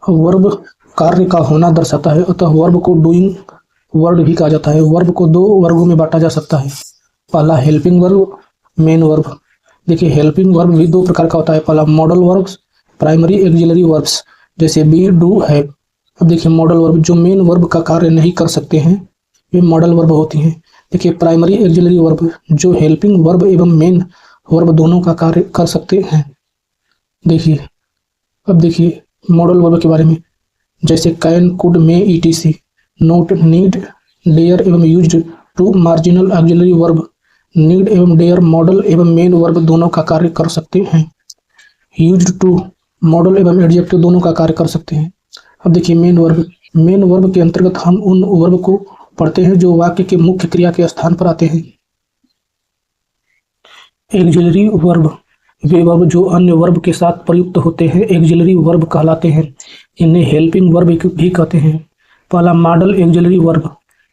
Verb कार्य का होना दर्शाता है, अतः वर्ब को डूइंग वर्ब भी कहा जाता है। वर्ब को दो वर्गों में बांटा जा सकता है। पहला हेल्पिंग वर्ब, मेन वर्ब। देखिए हेल्पिंग वर्ब भी दो प्रकार का होता है। पहला modal verbs, primary axillary verbs, जैसे बी, डू, हैव। अब देखिए मॉडल वर्ब जो मेन वर्ब का कार्य नहीं कर सकते हैं, ये मॉडल वर्ब होती हैं। देखिए प्राइमरी एक्सिलरी वर्ब जो हेल्पिंग वर्ब एवं मेन वर्ब दोनों का कार्य कर सकते हैं। देखिए अब देखिए मॉडल वर्ब के बारे में, जैसे can, could, may, ETC. Note, need, dare एवं used to marginal auxiliary verb need एवं डेयर मॉडल एवं मेन वर्ब दोनों का कार्य कर सकते हैं। यूज्ड टू मॉडल एवं एडजेक्टिव दोनों का कार्य कर सकते हैं। अब देखिए मेन वर्ब। मेन वर्ब के अंतर्गत हम उन वर्ब को पढ़ते हैं जो वाक्य के मुख्य क्रिया के स्थान पर आते हैं। एक्सिलरी वर्ब वे वर्ब जो अन्य वर्ब के साथ प्रयुक्त होते हैं एक्सिलरी वर्ब कहलाते हैं। इन्हें हेल्पिंग वर्ब भी कहते हैं। पहला modal auxiliary verb,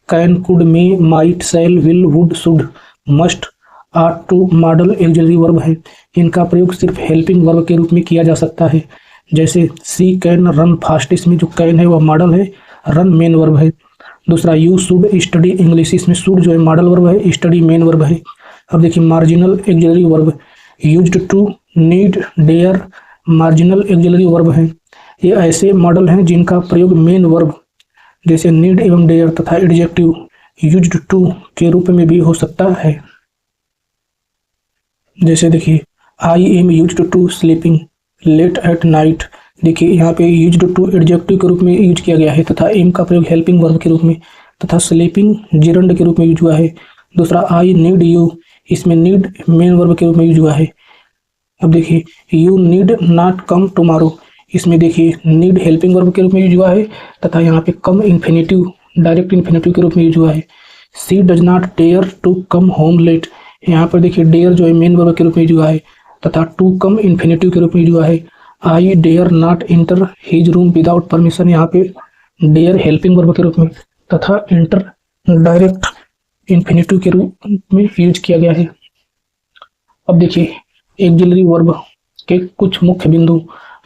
can, could, may, might, shall, will, would, should, must, ought to modal auxiliary verb है। इनका प्रयोग सिर्फ हेल्पिंग वर्ब के रूप में किया जा सकता है। जैसे सी कैन रन फास्ट, इसमें जो कैन है वह मॉडल है, रन मेन वर्ब है। दूसरा यू शुड स्टडी इंग्लिश, इसमें शुड जो है मॉडल वर्ब है, स्टडी मेन वर्ब है। अब देखिए marginal auxiliary verb, used to, need, dare marginal auxiliary verb हैं। ये ऐसे मॉडल हैं जिनका प्रयोग मेन वर्ब जैसे नीड एवं डेयर तथा एडजेक्टिव यूज्ड टू के रूप में भी हो सकता है। जैसे देखिए I am used to sleeping late at night. देखिए यहाँ पे यूज्ड टू एडजेक्टिव के रूप में यूज किया गया है तथा एम का प्रयोग हेल्पिंग वर्ब के रूप में तथा स्लीपिंग जिरंड के रूप में यूज हुआ है। दूसरा आई नीड यू, इसमें नीड मेन वर्ब के रूप में यूज हुआ है। अब देखिए you need not come tomorrow, इसमें देखिए नीड हेल्पिंग वर्ब के रूप में यूज हुआ है तथा यहाँ पे कम इन्फिनेटिव डायरेक्ट इन्फिनेटिव के रूप में यूज हुआ है। She does not dare to come home late, यहाँ पर देखिए डेयर जो है मेन वर्ब के रूप में यूज हुआ है तथा टू कम इन्फिनेटिव के रूप में यूज हुआ है। I dare not enter his room without permission, यहाँ पे डेयर हेल्पिंग वर्ब के रूप में तथा इंटर डायरेक्ट इन्फिनेटिव के रूप में यूज किया गया है। अब देखिए एक्सिलरी वर्ब के कुछ मुख्य बिंदु।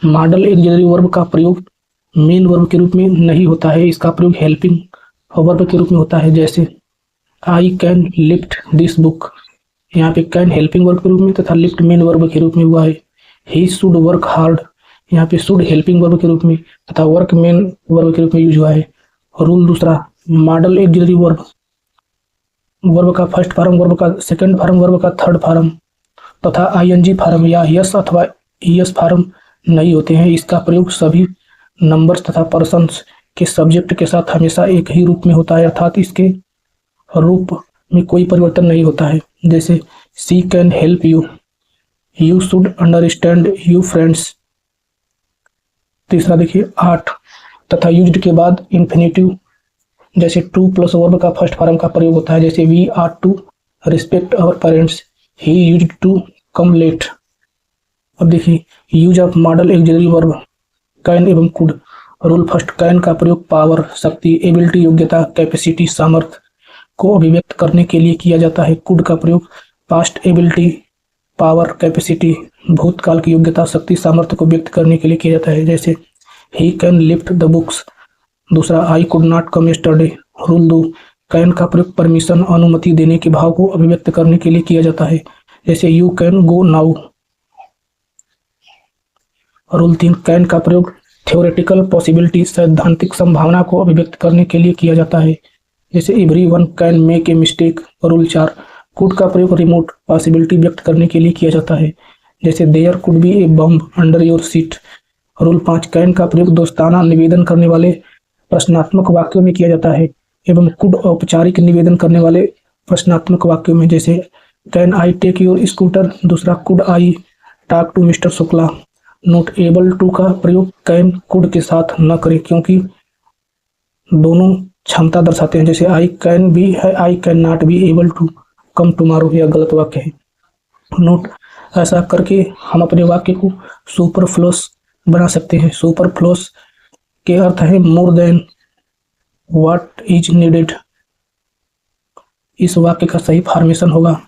मॉडल एक्सिलरी वर्ब का प्रयोग मेन वर्ब के रूप में नहीं होता है, इसका प्रयोग हेल्पिंग वर्ब के रूप में होता है। जैसे I can lift this book, यहाँ पे कैन हेल्पिंग वर्ब के रूप में तथा लिफ्ट मेन वर्ब के रूप में हुआ है। ही शुड वर्क हार्ड, यहाँ पे शुड हेल्पिंग वर्ब के रूप में तथा वर्क मेन वर्ब के रूप में यूज हुआ है। रूल दूसरा, मॉडल एक्सिलरी वर्ब का फर्स्ट फॉर्म, वर्ब का सेकंड फॉर्म, वर्ब का थर्ड फॉर्म तथा आईएनजी फॉर्म या यस अथवा ईएस फॉर्म नहीं होते हैं। इसका प्रयोग सभी नंबर्स तथा पर्सन्स के सब्जेक्ट के साथ हमेशा एक ही रूप में होता है, अर्थात इसके रूप में कोई परिवर्तन नहीं होता है। जैसे सी can help you, you should understand you friends. तीसरा देखिए आर्ट तथा यूज्ड के बाद इन्फिनेटिव, जैसे टू प्लस वर्ब का फर्स्ट फॉर्म का प्रयोग होता है। जैसे we are to respect our parents, he used to come late. अब देखिए use of model auxiliary verb can एवं कुड। रूल फर्स्ट, कैन का प्रयोग पावर, शक्ति, एबिलिटी, योग्यता, कैपेसिटी, सामर्थ्य को अभिव्यक्त करने के लिए किया जाता है। कुड का प्रयोग पास्ट एबिलिटी, पावर, कैपेसिटी, भूतकाल की योग्यता, शक्ति, सामर्थ्य को व्यक्त करने के लिए किया जाता है। जैसे he can lift the books. दूसरा, I could not come yesterday. Rule 2, can का प्रयोग परमिशन, अनुमति देने के भाव को अभिव्यक्त करने के लिए किया जाता है। जैसे you can go now. Rule 3, can का प्रयोग थ्योरेटिकल पॉसिबिलिटी, सैद्धांतिक संभावना को अभिव्यक्त करने के लिए किया जाता है। जैसे everyone can make a mistake. Rule 4, could का प्रयोग रिमोट पॉसिबिलिटी व्यक्त करने के लिए किया जाता है। जैसे देयर कुड बी ए बम्ब under your seat. Rule 5, can का प्रयोग दोस्ताना निवेदन करने वाले प्रश्नात्मक वाक्यों में किया जाता है एवं कुड औपचारिक निवेदन करने वाले प्रश्नात्मक वाक्यों में। जैसे can I take your scooter. दूसरा, could I talk to mister Shukla. Note, able to का प्रयोग कैन कुड के साथ न करें क्योंकि दोनों क्षमता दर्शाते हैं। जैसे आई कैन भी है, I can not be able to come tomorrow, यह गलत वाक्य है। नोट, ऐसा करके हम अपने वाक्य को सुपरफ्लुअस बना सकते हैं। सुपरफ्लुअस के अर्थ है more than what is needed. इस वाक्य का सही फॉर्मेशन होगा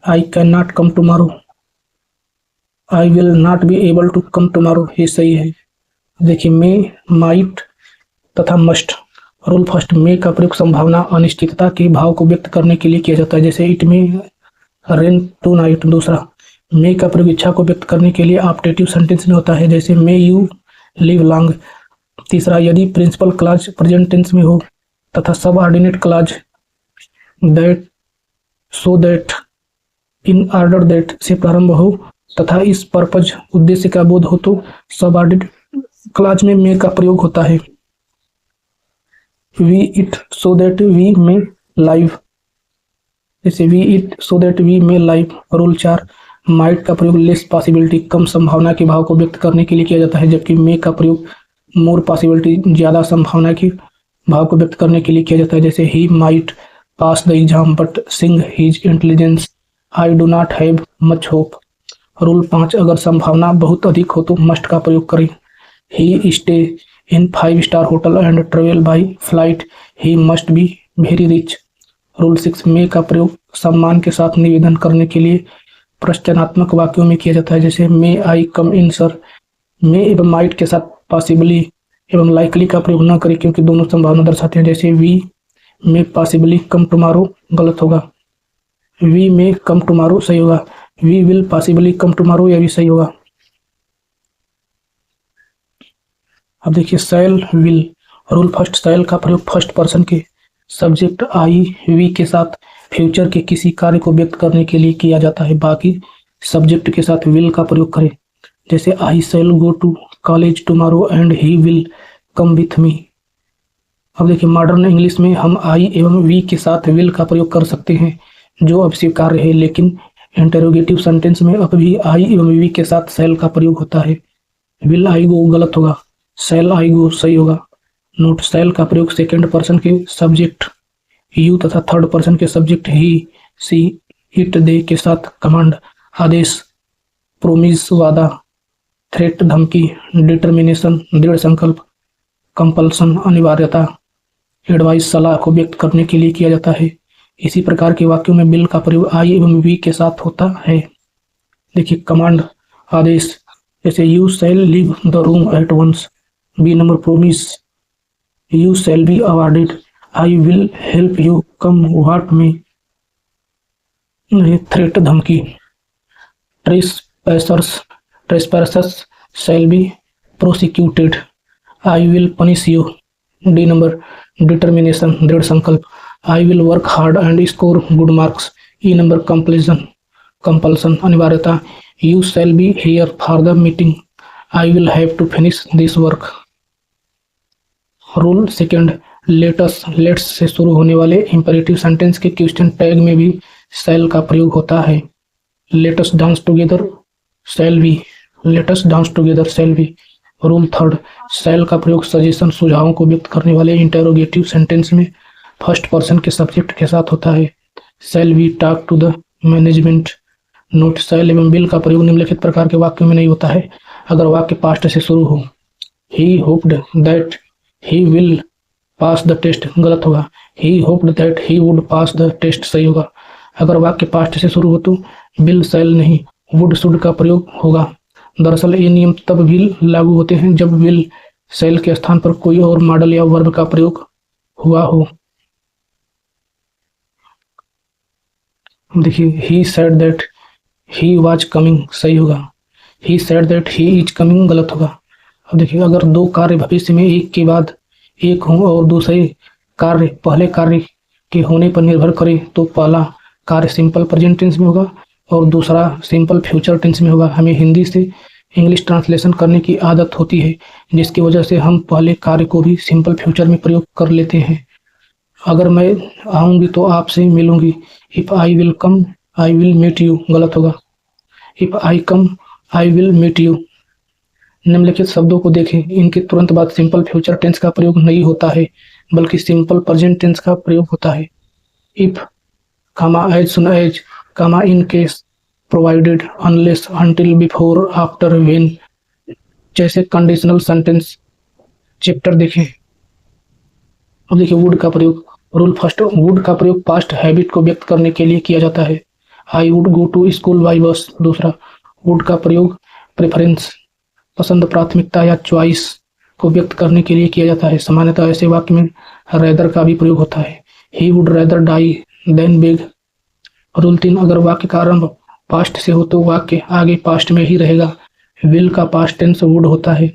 I can not come tomorrow, I will not be able to come tomorrow, ये सही है। देखिए मे, माइट तथा मस्ट। रूल फर्स्ट, मे का प्रयोग संभावना अनिश्चितता के भाव को व्यक्त करने के लिए किया जाता है, जैसे it may rain tonight. दूसरा, मे का प्रयोग इच्छा को व्यक्त करने के लिए ऑप्टेटिव सेंटेंस में होता है, जैसे मे यू लिव लॉन्ग। तीसरा, यदि प्रिंसिपल क्लॉज प्रेजेंट टेंस में हो तथा सब ordinate clause that, so that, in order that से प्रारंभ हो तथा इस पर्पज उद्देश्य का बोध हो तो सब ऑर्डिनेट क्लॉज में मे का प्रयोग होता है। We eat so that we may live, जैसे we eat so that we may live. Rule 4, might का प्रयोग लेस पॉसिबिलिटी कम संभावना के भाव को व्यक्त करने के लिए किया जाता है, जबकि मे का प्रयोग मोर पॉसिबिलिटी ज्यादा संभावना के भाव को व्यक्त करने के लिए किया जाता है, जैसे he might pass the exam but seeing his intelligence, I do not have much hope. Rule 5, अगर संभावना बहुत अधिक हो तो मस्ट का प्रयोग करें। He stay in 5 star hotel and travel by flight, he must be very rich. Rule 6, may का प्रयोग सम्मान के साथ निवेदन करने के लिए प्रश्नात्मक वाक्यों में किया जाता है, जैसे मे आई कम इन सर। मे एवं माइट के साथ पॉसिबली एवं लाइकली का प्रयोग न करें क्योंकि दोनों संभावना दर्शाते हैं, जैसे we may possibly come tomorrow गलत होगा, वी मे कम टुमारो सही होगा, we will possibly come tomorrow यह भी सही होगा। अब देखिए shall will. Rule first, shall का प्रयोग फर्स्ट पर्सन के सब्जेक्ट आई वी के साथ फ्यूचर के किसी कार्य को व्यक्त करने के लिए किया जाता है, बाकी सब्जेक्ट के साथ विल का प्रयोग करें, जैसे I shall go to college tomorrow and he will come with me. अब देखिए मॉडर्न इंग्लिश में हम आई एवं वी के साथ विल का प्रयोग कर सकते हैं जो अब स्वीकार्य है, लेकिन इंटरोगेटिव सेंटेंस में अब भी आई एवं वी के साथ शैल का प्रयोग होता है। विल आई गो गलत होगा, शैल आई गो सही होगा। नोट, शैल का प्रयोग सेकंड पर्सन के सब्जेक्ट यू तथा थर्ड पर्सन के सब्जेक्ट ही, सी, इट, दे के साथ कमांड, आदेश, प्रोमिस वादा, थ्रेट धमकी, डिटर्मिनेशन दृढ़ संकल्प, कंपल्सन अनिवार्यता, एडवाइस सलाह को व्यक्त करने के लिए किया जाता है। इसी प्रकार के वाक्यों में विल का प्रयोग आई एवं वी के साथ होता है। देखिए कमांड आदेश, जैसे you shall leave the room at once. B number promise, you shall be awarded, I will help you come what may. Threat धमकी, trespassers shall be prosecuted, I will punish you. D number determination दृढ़ संकल्प, I will work hard and score good marks. E number compulsion अनिवार्यता, you shall be here for the meeting, I will have to finish this work. Rule second, let's से शुरू होने वाले imperative sentence के question tag में भी shall का प्रयोग होता है। Let's dance together shall we, let's dance together shall we. Rule third, shall का प्रयोग सजेशन सुझावों को व्यक्त करने वाले इंटरोगेटिव सेंटेंस में फर्स्ट पर्सन के सब्जेक्ट के साथ होता है। Shall we talk to the management. Note, shall एवं विल का प्रयोग निम्नलिखित प्रकार के वाक्यों में नहीं होता है अगर वाक्य पास्ट से शुरू हो। He hoped that he will pass the test गलत होगा, he hoped that he would pass the test सही होगा। अगर वाक्य पास्ट से शुरू हो तो विल शैल नहीं वुड शुड का प्रयोग होगा। दरअसल ये नियम तब भी लागू होते हैं जब विल शैल के स्थान पर कोई और मॉडल या वर्ब का प्रयोग हुआ हो। देखिए ही said that he was coming सही होगा, ही said that he is coming गलत होगा। अब देखिए अगर दो कार्य भविष्य में एक के बाद एक हों और दूसरे कार्य पहले कार्य के होने पर निर्भर करे तो पहला कार्य सिंपल प्रेजेंट टेंस में होगा और दूसरा सिंपल फ्यूचर टेंस में होगा। हमें हिंदी से इंग्लिश ट्रांसलेशन करने की आदत होती है जिसकी वजह से हम पहले कार्य को भी सिंपल फ्यूचर में प्रयोग कर लेते हैं। अगर मैं आऊँगी तो आपसे मिलूंगी, if I will come I will meet you गलत होगा, if I come I will meet you. निम्नलिखित शब्दों को देखें, इनके तुरंत बाद सिंपल फ्यूचर टेंस का प्रयोग नहीं होता है बल्कि सिंपल प्रेजेंट टेंस का प्रयोग होता है। If, as soon as, in case, provided, unless, until, before, after, when जैसे कंडीशनल सेंटेंस चैप्टर देखें। अब देखिए वुड का प्रयोग। रूल फर्स्ट, वुड का प्रयोग पास्ट हैबिट को व्यक्त करने के लिए किया जाता है। I would go to school by bus. दूसरा, वुड का प्रयोग प्रेफरेंस पसंद, प्राथमिकता या चॉइस को व्यक्त करने के लिए किया जाता है। सामान्यतः ऐसे वाक्य में रेदर का भी प्रयोग होता है। He would rather die than beg. Rule 3, अगर वाक्य का आरंभ पास्ट से हो तो वाक्य आगे पास्ट में ही रहेगा। विल का पास्ट टेंस वुड होता है।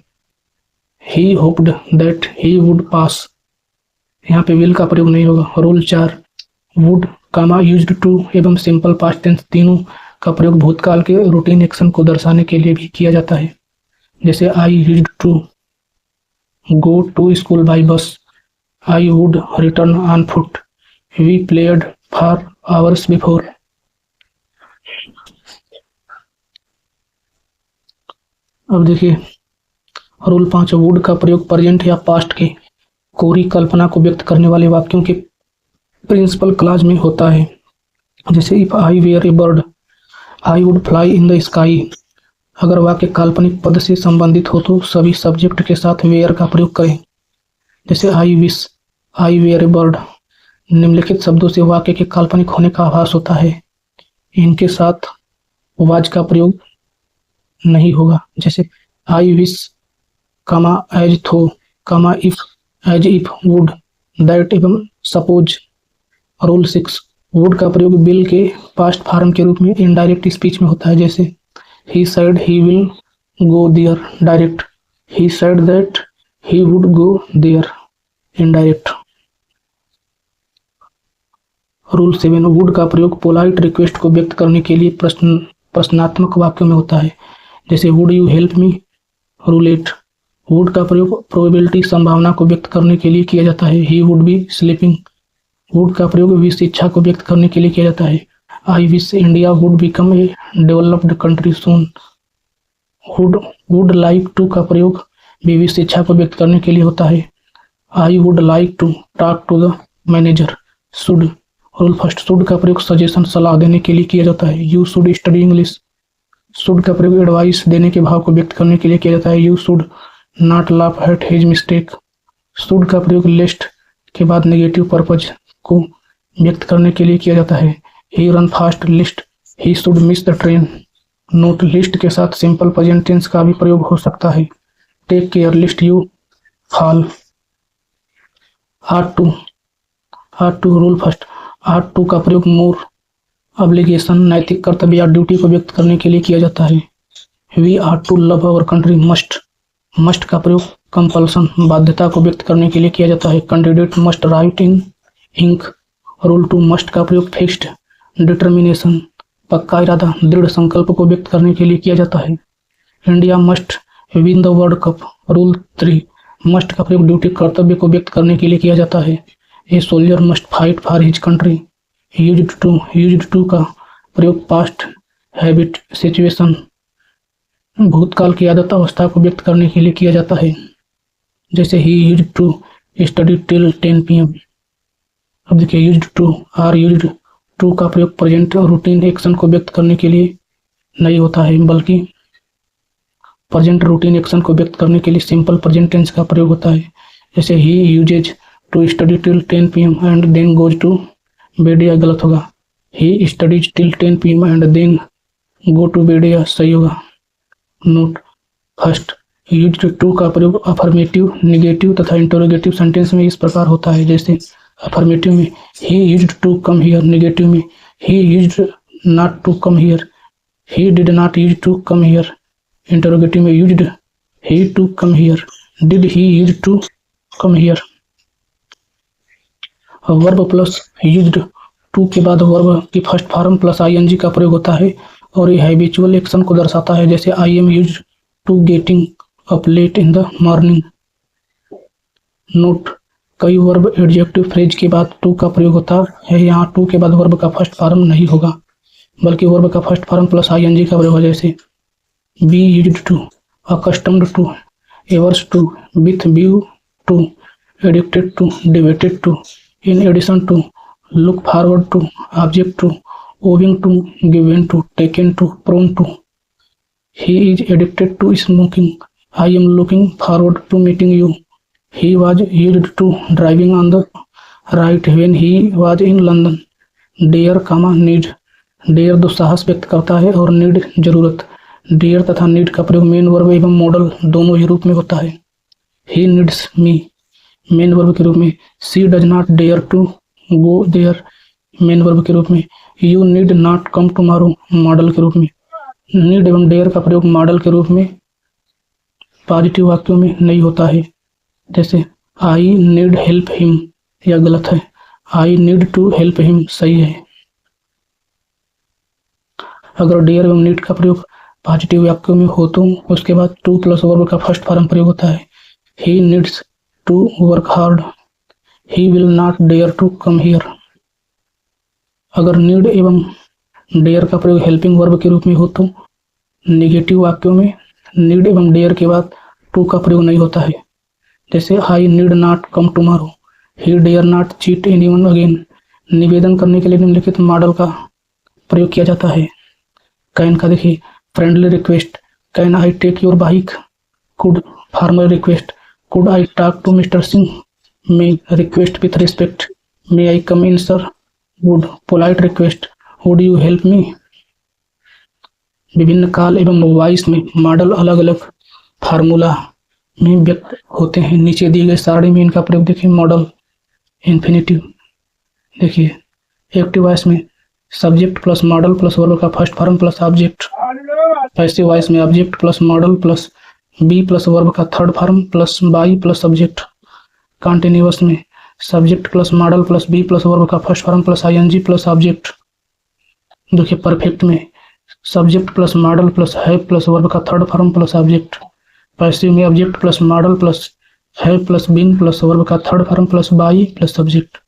He hoped that he would pass, यहाँ पे विल का प्रयोग नहीं होगा। Rule 4, would comma used to एवं सिंपल पास्ट टेंस तीनों का प्रयोग भूतकाल के रूटीन एक्शन को दर्शाने के लिए भी किया जाता है। जैसे I used to go to school by bus, I would return on foot, we played for hours before. अब देखिए रूल 5, वुड का प्रयोग प्रेजेंट या पास्ट के कोरी कल्पना को व्यक्त करने वाले वाक्यों के प्रिंसिपल क्लॉज में होता है। जैसे if I were a bird I would fly in the sky. अगर वाक्य काल्पनिक पद से संबंधित हो तो सभी सब्जेक्ट के साथ वेयर का प्रयोग करें। जैसे I wish I were a bird. निम्नलिखित शब्दों से वाक्य के काल्पनिक होने का आभास होता है। इनके साथ वाज का प्रयोग नहीं होगा। जैसे I wish comma as though comma if as if would that एवं सपोज। रूल 6, वुड का प्रयोग विल के पास्ट फॉर्म के रूप में इनडायरेक्ट स्पीच में होता है। जैसे he said he will go there direct, he said that he would go there indirect. Rule 7, would का प्रयोग पोलाइट रिक्वेस्ट को व्यक्त करने के लिए प्रश्नात्मक वाक्यों में होता है। जैसे would you help me. Rule 8, would का प्रयोग प्रोबेबिलिटी संभावना को व्यक्त करने के लिए किया जाता है। He would be sleeping. Would का प्रयोग विश इच्छा को व्यक्त करने के लिए किया जाता है। I wish India would become a developed country soon. Would like to का प्रयोग भी विश इच्छा को व्यक्त करने के लिए होता है। I would like to talk to the manager. Should. Rule 1, should का प्रयोग सजेशन सलाह देने के लिए किया जाता है। You should study English. Should का प्रयोग एडवाइस देने के भाव को व्यक्त करने के लिए किया जाता है। You should not laugh at his mistake. Should का प्रयोग लिस्ट के बाद नेगेटिव पर्पज को व्यक्त करने के लिए किया जाता है। He ran fast lest, he should miss the train. Note, lest के साथ सिंपल प्रेजेंट टेंस का भी प्रयोग हो सकता है। Take care lest you fall. Ought to. Rule 1, ought to का प्रयोग मोर ऑब्लिगेशन नैतिक कर्तव्य या ड्यूटी को व्यक्त करने के लिए किया जाता है। We are to love our country. Must का प्रयोग कंपल्सन बाध्यता को व्यक्त करने के लिए किया जाता है। कैंडिडेट मस्ट राइट इन इंक। रूल 2, मस्ट का प्रयोग फिक्स्ड डिटर्मिनेशन पक्का इरादा दृढ़ संकल्प को व्यक्त करने के लिए किया जाता है। India must win the world cup. Rule 3, must का प्रयोग ड्यूटी कर्तव्य को व्यक्त करने के लिए किया जाता है। A soldier must fight for his country. Used to का प्रयोग पास्ट हैबिट सिचुएशन भूतकाल की आदत अवस्था को व्यक्त करने के लिए किया जाता है। जैसे he used to study till 10 PM। अब देखिए यूज्ड टू का प्रयोग प्रेजेंट और रूटीन एक्शन को व्यक्त करने के लिए नहीं होता है, बल्कि प्रेजेंट रूटीन एक्शन को व्यक्त करने के लिए सिंपल प्रेजेंट टेंस का प्रयोग होता है। जैसे he uses to study till 10 PM and then goes to bed, या गलत होगा। He studies till 10 PM and then go to bed, या सही होगा। नोट, फर्स्ट यूज्ड टू का प्रयोग अफर्मेटिव, नेगेटिव तथा इंटरोगेटिव सेंटेंस में इस प्रकार होता है। जैसे अफर्मेटिव में he used to come here, negative में he used not to come here, he did not use to come here, interrogative में used he to come here, did he use to come here. Verb plus used to के बाद verb की first form plus ING का प्रयोग होता है और ये हैबिचुअल एक्शन को दर्शाता है। जैसे I am used to getting up late in the morning. Note, कई वर्ब एडजेक्टिव फ्रेज के बाद टू का प्रयोग होता है। यहाँ टू के बाद वर्ब का फर्स्ट फॉर्म नहीं होगा, बल्कि वर्ब का फर्स्ट फॉर्म प्लस ING का प्रयोग होगा। जैसे be used to, accustomed to, averse to, with view to, addicted to, devoted to, in addition to, look forward to, object to, owing to, given to, taken to, prone to. He is addicted to smoking, I am looking forward to meeting you. He was used to driving on the right when he was in London. Dare, need. Dare दुस्साहस व्यक्त करता है और need जरूरत। Dare तथा need का प्रयोग main verb एवं मॉडल दोनों ही रूप में होता है। He needs me main verb के रूप में। She does not dare to go there main verb के रूप में। You need not come tomorrow modal के रूप में। नीड एवं डेयर का प्रयोग मॉडल के रूप में पॉजिटिव वाक्यों में नहीं होता है। जैसे आई नीड हेल्प हिम, यह गलत है। I need to help him सही है। अगर डेयर एवं नीड का प्रयोग पॉजिटिव वाक्यों में हो तो उसके बाद टू प्लस वर्ब का फर्स्ट फॉर्म प्रयोग होता है। He needs to work hard, he will not dare to come here. अगर नीड एवं डेयर का प्रयोग हेल्पिंग वर्ब के रूप में हो तो नेगेटिव वाक्यों में नीड एवं डेयर के बाद टू का प्रयोग नहीं होता है। जैसे I need not come tomorrow, he dare not cheat anyone again. निवेदन करने के लिए निम्नलिखित मॉडल का प्रयोग किया जाता है। कैन का देखिए friendly request, can I take your bike. Could formal request, could I talk to mister Singh. May request with respect, may I come in sir. Would polite request, would you help me. विभिन्न काल एवं voice में model अलग अलग formula में व्यक्त होते हैं। नीचे दिए गए सारणी में इनका प्रयोग देखिए। मॉडल इन्फिनिटिव देखिए एक्टिव वॉइस में subject plus modal plus verb का first form plus object. Passive voice में object plus modal plus be plus verb का third form plus by plus subject. Continuous में subject plus modal plus be plus verb का first form plus ING plus object. देखिए perfect में subject plus modal plus have plus verb का third form plus object. Passive में object plus modal plus have plus been plus verb का third form plus by plus subject.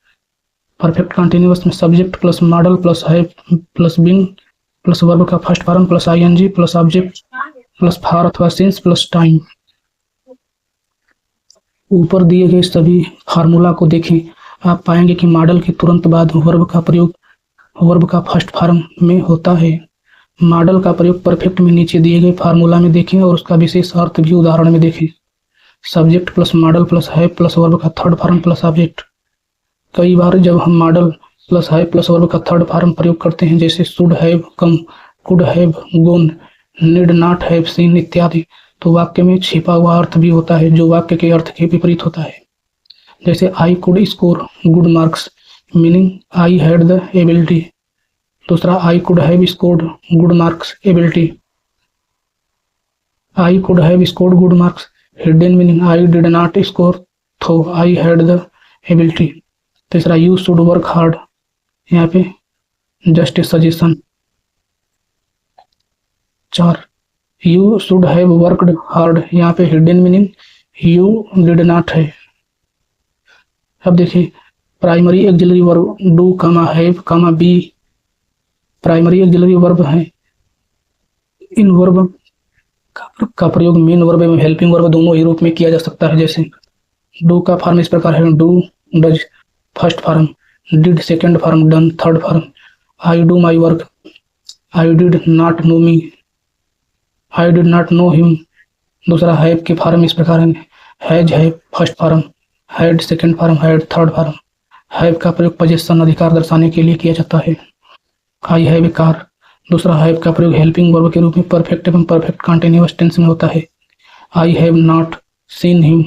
Perfect continuous में subject plus modal plus have plus been plus verb का first form plus ING plus object plus for अथवा since plus time. ऊपर दिए गए सभी formula को देखें, आप पाएंगे कि मॉडल के तुरंत बाद वर्ब का प्रयोग वर्ब का फर्स्ट फॉर्म में होता है। मॉडल का प्रयोग परफेक्ट में नीचे दिए गए फार्मूला में देखें और उसका विशेष अर्थ भी उदाहरण में देखें। Subject plus modal plus have plus verb का थर्ड फॉर्म प्लस ऑब्जेक्ट। कई बार जब हम modal plus have plus verb का थर्ड फॉर्म प्रयोग करते हैं, जैसे should have come, could have gone, need not have seen इत्यादि, तो वाक्य में छिपा हुआ अर्थ भी होता है जो वाक्य के अर्थ के विपरीत होता है। जैसे I could score good marks, meaning I had the ability. दूसरा I could have scored good marks, ability. I could have scored good marks, hidden meaning I did not score though I had the ability. तीसरा you should work hard, यहाँ पे just a suggestion. 4 you should have worked hard, यहाँ पे hidden meaning you did not है। अब देखिए primary auxiliary verb do कमा have कमा बी प्राइमरी एक्सिलरी वर्ब हैं। इन वर्ब का प्रयोग मेन वर्ब एवं हेल्पिंग वर्ब दोनों ही रूप में किया जा सकता है। जैसे डू का फॉर्म इस प्रकार है, do does first form, did second form, done third form. I do my work, I did not know me, I did not know him. दूसरा हैव के फॉर्म इस प्रकार है, has have first form, had second form, had third form. Have का प्रयोग possession अधिकार दर्शाने के लिए किया जाता है। I have a car. दूसरा हैव का प्रयोग हेल्पिंग वर्ब के रूप में परफेक्ट एवं परफेक्ट कॉन्टिन्यूअस टेंस में होता है। I have not seen him,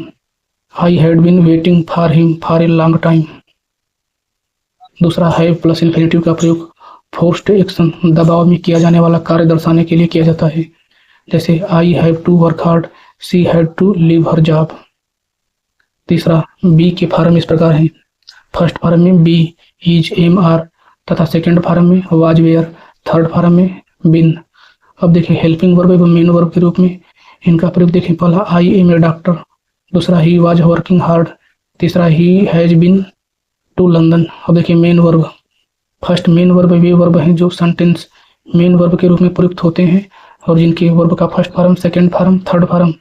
I had been waiting for him for a long time. दूसरा हैव प्लस इन्फिनिटिव का प्रयोग फोर्स्ड एक्शन, दबाव में किया जाने वाला कार्य दर्शाने के लिए किया जाता है। जैसे I have to work hard, she had to leave her job. तीसरा बी के फॉर्म इस प्रकार है, फर्स्ट फॉर्म में बी, इज, एम, आर तथा सेकेंड फॉर्म में वाज, वेयर, थर्ड फॉर्म में बिन। अब देखिए हेल्पिंग वर्ब एवं मेन वर्ब के रूप में इनका प्रयोग देखिए। पहला आई एम ए डॉक्टर, दूसरा ही वाज वर्किंग हार्ड, तीसरा he has been to London. अब देखिए main verb, first main verb वे वर्ब हैं जो सेंटेंस मेन वर्ब के रूप में प्रयुक्त होते हैं और जिनके वर्ब का first form, second form, third form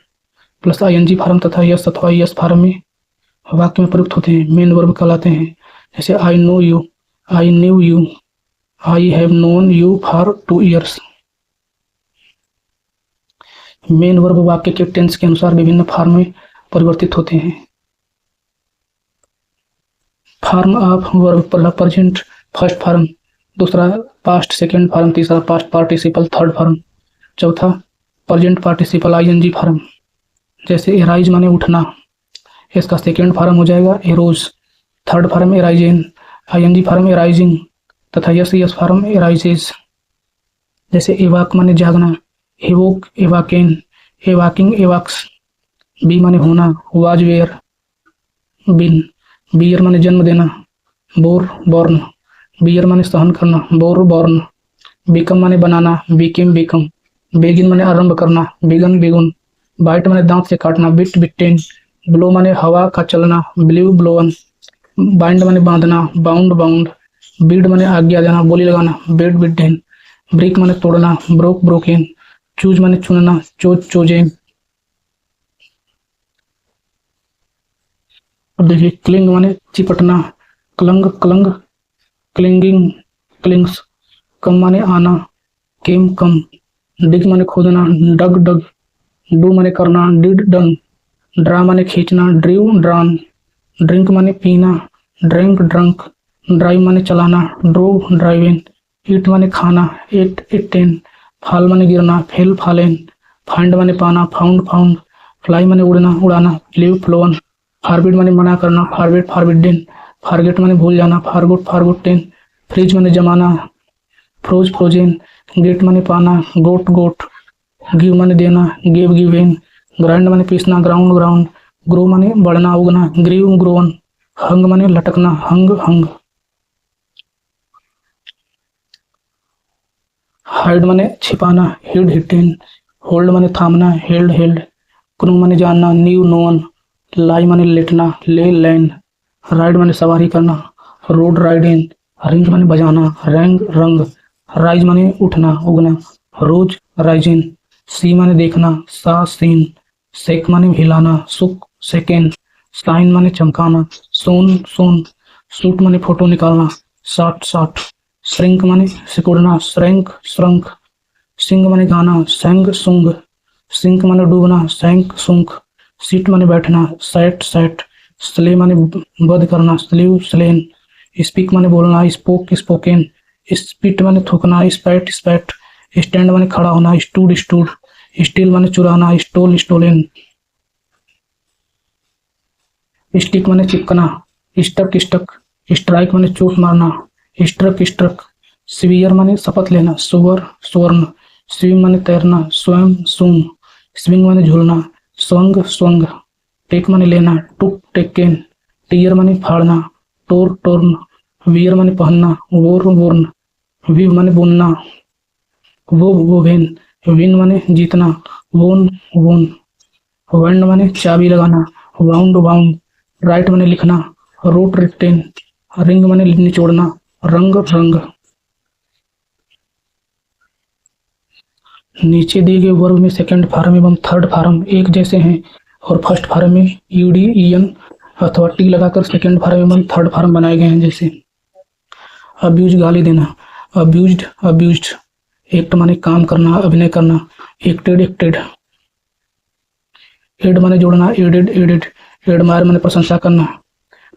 plus ING form तथा यस अथवा यस फॉर्म में वाक्य में प्रयुक्त होते हैं, मेन वर्ब कहलाते हैं। जैसे I know you, I knew you, I have known you for 2 years। Main verb वाक्य के टेंस के अनुसार विभिन्न फॉर्म में परिवर्तित होते हैं। फॉर्म ऑफ वर्ब, पहला प्रेजेंट फर्स्ट फॉर्म, दूसरा पास्ट सेकेंड फॉर्म, तीसरा पास्ट पार्टिसिपल थर्ड फॉर्म, चौथा प्रेजेंट पार्टिसिपल आईएनजी फॉर्म। जैसे एराइज माने उठना, इसका सेकेंड फॉर्म हो जाएगा arose, third form arisen, ING form arising तथा एस फॉर्म एराइजेज। जैसे एवाक माने जागना, एवोक एवाकेन, एवाकिंग एवाक्स। बी माने होना, वाज वेयर बिन। बियर माने जन्म देना, बोर बॉर्न। बियर माने सहन करना, बोर बॉर्न। बिकम माने बनाना, बिकेम बिकम। बेगिन माने आरंभ करना, बिगन बिगुन। बाइट माने दांत से काटना, बिट बिटेन। ब्लो माने हवा का चलना, ब्ल्यू ब्लोवन। बाइंड माने बांधना, बाउंड बाउंड। बीड माने आज्ञा देना, बोली लगाना, बेड बिडेन। ब्रेक माने तोड़ना, ब्रोक ब्रोकेन। चूज माने चुनना, चोज चोजेन। अब देखिए क्लिंग माने चिपटना, क्लंग क्लंग, क्लिंगिंग क्लिंग्स। कम माने आना, केम कम। डिग माने खोदना, डग डग। डू माने करना, डिड डन। ड्रा माने खींचना, ड्रीव ड्रान। ड्रिंक माने पीना, ड्रिंक ड्रंक। ड्राइव माने चलाना, ड्रोव ड्राइविन। ईट माने खाना, एट इटेन। फाल माने गिरना, फेल फालेन। फाइंड माने पाना, फाउंड फाउंड। फ्लाई माने उड़ना, उड़ाना, फ्लीव फ्लोन। फॉरबिड माने मना करना, फॉरबिड फॉरबिडेन। फॉरगेट माने भूल जाना, फॉरगोट फॉरगोटेन। फ्रीज माने जमाना, फ्रोज फ्रोजेन। गेट माने पाना, गोट गोट। गिव माने देना, गिव गिवेन। ग्राइंड माने पीसना, ग्राउंड ग्राउंड। ग्रो माने बढ़ना उगना, ग्रीव ग्रोवन। हंग माने लटकना, हंग हंग। हाइड माने छिपाना, हिड हिटेन। होल्ड माने थामना, हेल्ड हेल्ड। क्रू माने जानना, न्यू नोवन। लाई माने लेटना, ले लैंड। राइड माने सवारी करना, रोड राइडिंग। रिंग माने बजाना, रैंग रंग। राइज माने उठना उगना, रोज राइजिन। सी माने देखना, सा सीन। सेक माने हिलाना, सुक सेकेंड। साइन माने चमकाना, सोन सोन। सूट माने फोटो निकालना, साट साट। श्रिंक माने सिकुड़ना, श्रैंक श्रंक। सिंग माने गाना, सेंग सुंग। सिंक माने डूबना, सैंक सुंक। सीट माने बैठना, सैट सैट। स्ले माने वध करना, स्लीव स्लेन। स्पीक माने बोलना, स्पोक स्पोकेन। स्पिट माने थूकना, स्पैट स्पैट। स्टैंड माने खड़ा होना, स्टूड स्टूड। स्टील माने चुराना, स्टोल स्टोलेन। स्टिक माने चिपकना, स्टक स्टक। स्ट्राइक माने चोट मारना, स्ट्रक स्ट्रक। स्वीयर माने शपथ लेना, सुअर स्वर्ण। स्विम माने तैरना, स्वयं सुम। स्विंग माने झूलना, स्वंग स्वंग। टेक माने लेना, टुक टेकेन। टीयर माने फाड़ना, टोर टोर्न। वियर माने पहनना, वोर वोर्न। विव माने बुनना, वो वोवेन। विन माने जीतना, वोन वोन। वेंड माने चाबी लगाना, वाउंड वाउंड। राइट माने लिखना, रोट रिटेन। रिंग माने निचोड़ना, रंग रंग। नीचे दिए गए वर्ब में सेकंड फॉर्म एवं थर्ड फॉर्म एक जैसे हैं और फर्स्ट फॉर्म में यूडी ईएन अथवा टी लगाकर सेकंड फॉर्म एवं थर्ड फॉर्म बनाए गए हैं। जैसे अब्यूज गाली देना, अब्यूज्ड अब्यूज्ड। एक्ट माने काम करना, अभिनय करना, एक्टेड एक्टेड। एड माने जोड़ना, एडेड एडेड। एडमायर माने प्रशंसा करना,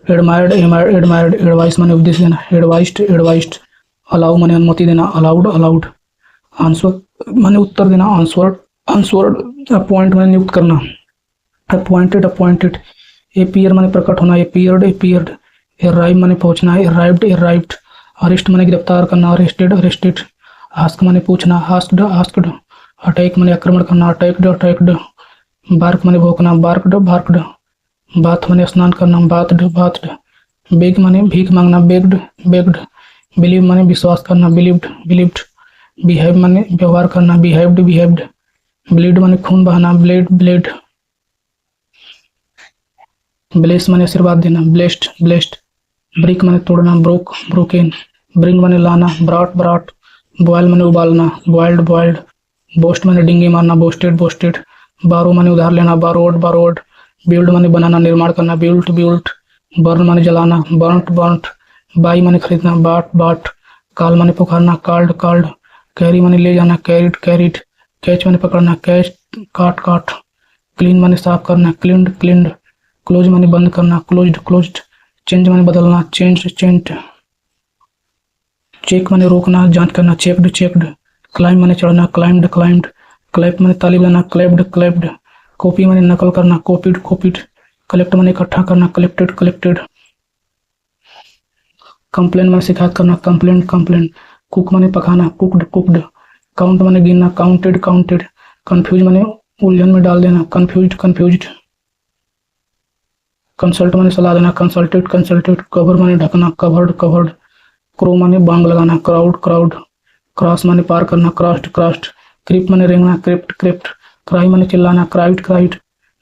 एडमायर्ड एडमायर्ड। एडवाइस माने उपदेश देना, एडवाइस्ड एडवाइस्ड। अलाउ माने अनुमति देना, अलाउड अलाउड। आंसर माने उत्तर देना, आंसवर्ड आंसवर्ड। अपॉइंट माने नियुक्त करना, अपॉइंटेड अपॉइंटेड। एपियर माने प्रकट होना, एपियर्ड एपियर्ड। एराइव माने पहुंचना, अराइव्ड अराइव्ड। अरेस्ट माने गिरफ्तार करना, अरेस्टेड अरेस्टेड। आस्क माने पूछना, आस्क्ड आस्क्ड। अटैक माने आक्रमण करना, अटैक्ड अटैक्ड। बार्क माने भौंकना, बार्क्ड बार्क्ड। बाथ माने स्नान करना, बाथड बाथड। बेग माने भीख मांगना, बेग्ड बेग्ड। बिलीव माने विश्वास करना, बिलीव्ड बिलीव्ड। बिहेव माने व्यवहार करना, बिहेव्ड बिहेव्ड। ब्लीड माने खून बहाना, ब्लेड ब्लेड। ब्लेस माने आशीर्वाद देना, ब्लेस्ड ब्लेस्ड। ब्रिक माने तोड़ना, ब्रोक ब्रोकेन। ब्रिंग माने लाना, ब्राट ब्राट। बॉयल माने उबालना, बॉइल्ड बॉइल्ड। बोस्ट माने डिंगे मारना, बोस्टेड बोस्टेड। बारो माने उधार लेना, बारोड बारोड। बिल्ड माने बनाना, निर्माण करना, बिल्ट बिल्ट। बर्न माने जलाना, बर्नट बर्नट। बाई माने खरीदना, बाट बाट। काल माने पुकारना, कॉल्ड कॉल्ड। कैरी माने ले जाना, कैरिड कैरिड। कैच माने पकड़ना, कैच काट काट। क्लीन माने साफ करना, क्लीन्ड क्लीन्ड। क्लोज माने बंद करना, क्लोज्ड क्लोज्ड। चेंज माने बदलना, चेंज चेंज्ड। चेक माने रोकना, जांच करना, चेक्ड चेक्ड। क्लाइम माने चढ़ना, क्लाइम्ड क्लाइम्ड। क्लैप माने ताली बजाना, क्लैप्ड क्लैप्ड। कॉपी माने नकल करना, कॉपीड कॉपीड। कलेक्ट माने इकट्ठा करना, कलेक्टेड कलेक्टेड। कंप्लेन माने शिकायत करना, कंप्लेंट कंप्लेंट। कुक माने पकाना, कुकड कुकड। काउंट माने गिनना, काउंटेड काउंटेड। कंफ्यूज माने उलझन में डाल देना, कंफ्यूज्ड कंफ्यूज्ड। कंसल्ट माने सलाह देना, कंसल्टेड कंसल्टेड। कवर माने ढकना, कवर्ड कवर्ड। क्रो माने बांग लगाना, क्राउड क्राउड। क्रॉस माने पार करना, क्रॉस्ड क्रॉस्ड। क्रिप माने रेंगना, क्रिप्ट क्रिप्ट। क्राई माने चिल्लाना, क्राइड क्राइड।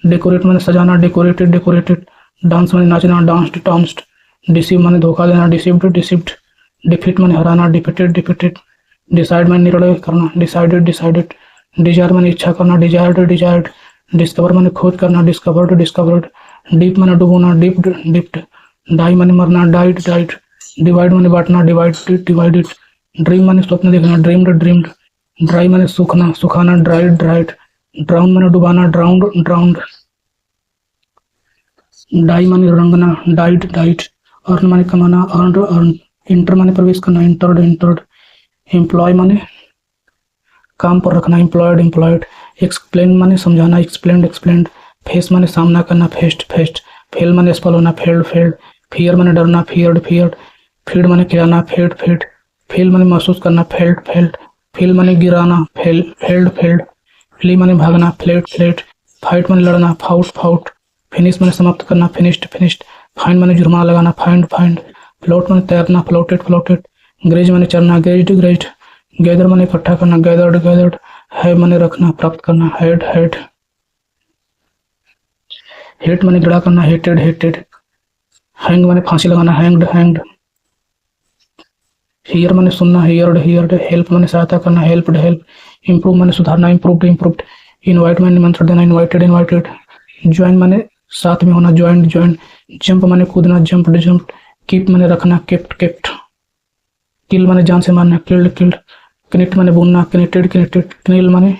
डेकोरेट माने सजाना, डेकोरेटेड डेकोरेटेड। डांस माने नाचना, डांस्ड डांस्ड। डिसीव माने धोखा देना, डिसीव्ड डिसीव्ड। डिफीट माने हराना, डिफीटेड डिफीटेड। डिसाइड माने निर्णय करना, डिसाइडेड डिसाइडेड। डिजायर माने इच्छा करना, डिजायर्ड डिजायर्ड। डिस्कवर माने खोज करना, डिस्कवर्ड डिस्कवर्ड। डीप माने डुबोना, डिप्ड डिप्ड। डाई माने मरना, डाइड डाइड। डिवाइड माने बांटना, डिवाइडेड डिवाइडेड। ड्रीम माने स्वप्न देखना, ड्रीम्ड ड्रीम्ड। ड्राई माने सूखना, सुखाना, ड्राइड ड्राइड। ड्राउन माने डुबाना, ड्राउंड ड्राउंड। डाई माने रंगना, डाइड डाइड। अर्न माने कमाना, अर्नड अर्न। इंटर माने प्रवेश करना, इंटर्ड इंटर्ड। एम्प्लॉय माने काम पर रखना, एम्प्लॉयड एम्प्लॉयड। एक्सप्लेन माने समझाना, एक्सप्लेन्ड एक्सप्लेन्ड। फेस माने सामना करना, फेस्ट फेस्ट। फेल माने असफल होना, फेल्ड फेल्ड। फियर माने डरना, फियर्ड फियर्ड। फीड माने खिलाना, फेड फेड। फील माने महसूस करना, फेल्ड फेल्ड। फील माने गिराना, फेल्ड फेल्ड। फ्ली माने भागना, फ्लेट फ्लेट। फाइट माने लड़ना, फाउट फाउट। फिनिश माने समाप्त करना, फिनिश्ड फिनिश्ड। फाइन माने जुर्माना लगाना, फाइंड फाइंड। फ्लोट माने तैरना, फ्लोटेड फ्लोटेड। ग्रेज माने चढ़ना, ग्रेज्ड ग्रेज्ड। गैदर माने इकट्ठा करना, गैदर्ड गैदर्ड। है माने रखना, प्राप्त करना, हेड हेड। हेट माने घृणा करना, हेटेड हेटेड। हैंग माने फांसी लगाना, हैंग्ड हैंग्ड। हियर माने सुनना, हियर्ड हियर्ड। हेल्प माने सहायता करना, हेल्प्ड हेल्प। इम्प्रूव माने सुधारना, इम्प्रूव्ड इम्प्रूव्ड। इनवाइट माने निमंत्रण देना, इनवाइटेड इनवाइटेड। ज्वाइन माने साथ में होना, ज्वाइंट ज्वाइंट। जंप माने कूदना, जंप्ड जंप्ड। कीप माने रखना, केप्ट केप्ट। किल माने जान से मारना, किल्ड किल्ड। कनेक्ट माने बुनना, कनेक्टेड कनेक्टेड। क्नेल माने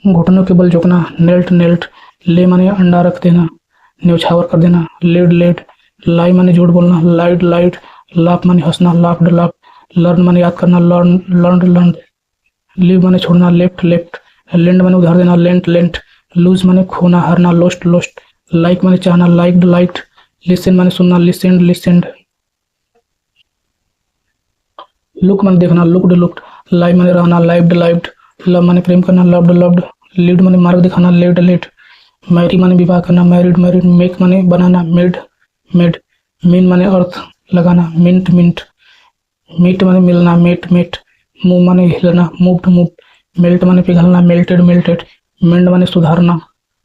घुटनों के बल झुकना, नेल्ट नेल्ट। ले माने अंडा रख देना, न्यौछावर कर देना, लेड लेड। लाई माने झूठ बोलना, लाइड लाइड। लाफ माने हंसना, लाफ्ड लाफ। लर्न माने याद करना, लर्न लर्नड लर्न। लीव माने छोड़ना, लेफ्ट लेफ्ट। लेंड माने उधार देना, लेंट लेंट। लूज माने खोना, हारना, लोस्ट लोस्ट। लाइक माने चाहना, लाइक्ड लाइक्ड। लिसन माने सुनना, लिसेंड लिसेंड। लुक माने देखना, लुक्ड लुक्ड। लाइव माने रहना, लाइव्ड लाइव्ड। लव माने प्रेम करना, लव्ड लव्ड। लीड माने मार्ग दिखाना, लेड लेड। मैरी माने विवाह करना, मैरिड मैरिड। मेक माने बनाना, मेड मेड। मीन माने अर्थ लगाना, मिंट मिंट। मीट माने मिलना, मेट मेट। मूव माने हिलना, मूव्ड मूव्ड। मेल्ट माने पिघलना, मेल्टेड मेल्टेड। मेंड माने सुधारना,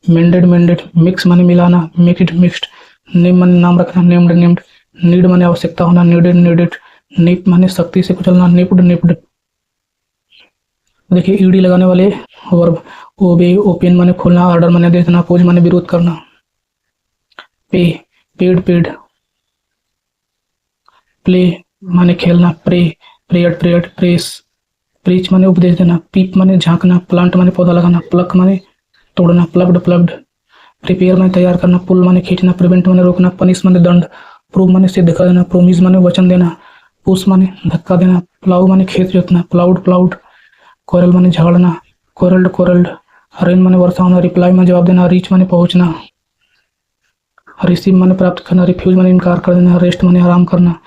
मेंडेड मेंडेड। मिक्स माने मिलाना, मिक्सड मिक्सड। नेम माने नाम रखना, नेम्ड नेम्ड। नीड माने आवश्यकता होना, नीडेड नीडेड। निप माने सख्ती से कुचलना, निप्ड निप्ड। देखिए ईडी लगाने वाले वर्ब। ओबे ओपन माने खोलना, ऑर्डर माने दे देना, पोज माने विरोध करना। पे पेड पेड। प्ले माने खेलना, प्रे प्रेयड प्रेयड। प्रेस प्रीच माने उपदेश देना, पीप माने झांकना। प्लांट माने पौधा लगाना, प्लक माने तोड़ना, प्लग्ड प्लग्ड। प्रिपेयर माने तैयार करना, पुल माने खींचना, प्रिवेंट माने रोकना, पनिश माने दंड। प्रूव माने सिद्ध कर देना, प्रोमिस माने वचन देना। पुश माने धक्का देना, प्लाउ माने खेत जोतना, प्लाउड प्लाउड। कोरल माने झगड़ना, कोरल्ड कोरल्ड। रेन माने वर्षा होना, रिप्लाई माने जवाब देना, रीच माने पहुंचना। रिसीव माने प्राप्त करना, रिफ्यूज माने इनकार कर देना, रेस्ट माने आराम करना।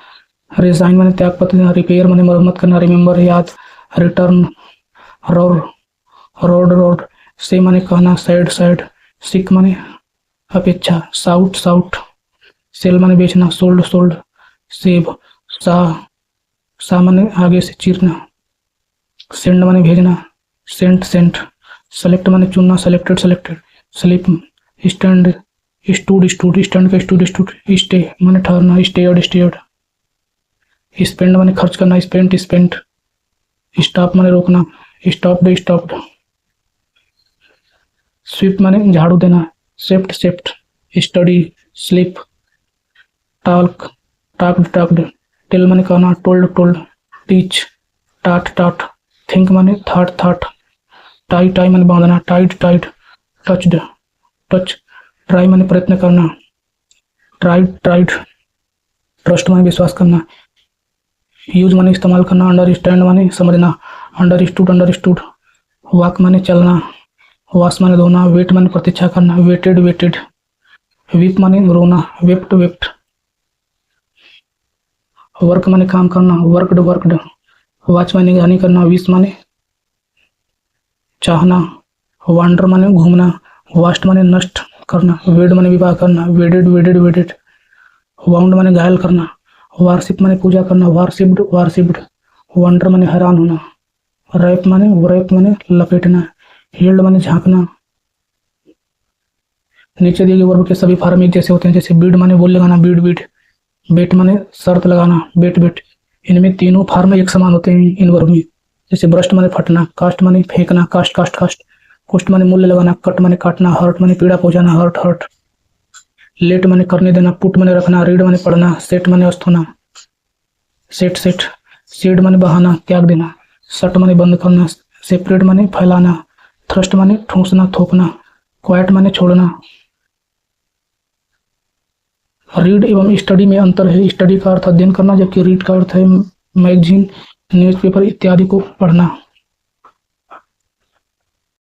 रिजाइन माने त्याग पत्र देना, रिपेयर माने मरम्मत करना, रिमेम्बर याद। Return roar road road. से माने कहना, सैड सैड। सिक माने अपेक्षा, साउट साउट। सेल माने बेचना, सोल्ड सोल्ड। सेव सा सा माने आगे से चीरना। सेंड माने भेजना, सेंट सेंट। सेलेक्ट माने चुनना, selected selected. Slip stand stood stood. Stand का स्टूड स्टूड। स्टे माने ठहरना, स्टेयर्ड स्टेयर्ड। स्पेंड माने खर्च करना, स्पेंट स्पेंट। स्टॉप माने रोकना, स्टॉप्ड स्टॉप्ड। स्वीप माने झाड़ू देना, swept swept. Study sleep. Talk talked talked. Tell माने कहना, टोल्ड टोल्ड। टीच टाट टाट। थिंक माने थॉट थॉट। टाई टाई माने बांधना, tied tied. Touched touch. Try माने प्रयत्न करना, ट्राइड ट्राइड। ट्रस्ट माने विश्वास करना। यूज माने इस्तेमाल करना, अंडरस्टैंड माने समझना, अंडरस्टूड अंडरस्टूड। वॉक माने चलना, वॉश माने धोना, वेट माने प्रतीक्षा करना, वेटेड वेटेड। वीप माने रोना, वेप्ट वेप्ट। वर्क माने काम करना, वर्कड वर्कड। वॉच माने निगरानी करना, विश माने चाहना। वांडर माने घूमना, वास्ट माने नष्ट करना। वेड माने विवाह करना, वेडेड वेडेड वेडेड। वाउंड माने घायल करना, वारशिप माने पूजा करना, वारशिप्ड वारशिप्ड। वंडर माने हैरान होना, रैप माने लपेटना, हील्ड माने झांकना। नीचे दिए गए वर्ब के सभी फॉर्म एक जैसे होते हैं, जैसे बीड माने बोल लगाना, बीड बीड। बेट माने शर्त लगाना, बेट बेट। इनमें तीनों फॉर्म एक समान होते हैं इन वर्ब में। जैसे ब्रस्ट माने फटना, कास्ट माने फेंकना, कास्ट कास्ट कास्ट। कोस्ट माने मूल्य लगाना, कट माने काटना, हर्ट माने पीड़ा पहुंचाना, हर्ट हर्ट। लेट माने करने देना, पुट माने रखना, रीड माने पढ़ना, सेट माने अस्त होना, सेट सेट। सीड माने बहाना, त्याग देना। सट माने बंद करना, सेपरेट माने फैलाना। थ्रस्ट माने ठूंसना, थोपना। क्वाइट माने छोड़ना। रीड एवं स्टडी में अंतर है। स्टडी का अर्थ अध्ययन करना, जबकि रीड का अर्थ है मैगजीन, न्यूज़पेपर इत्यादि को पढ़ना।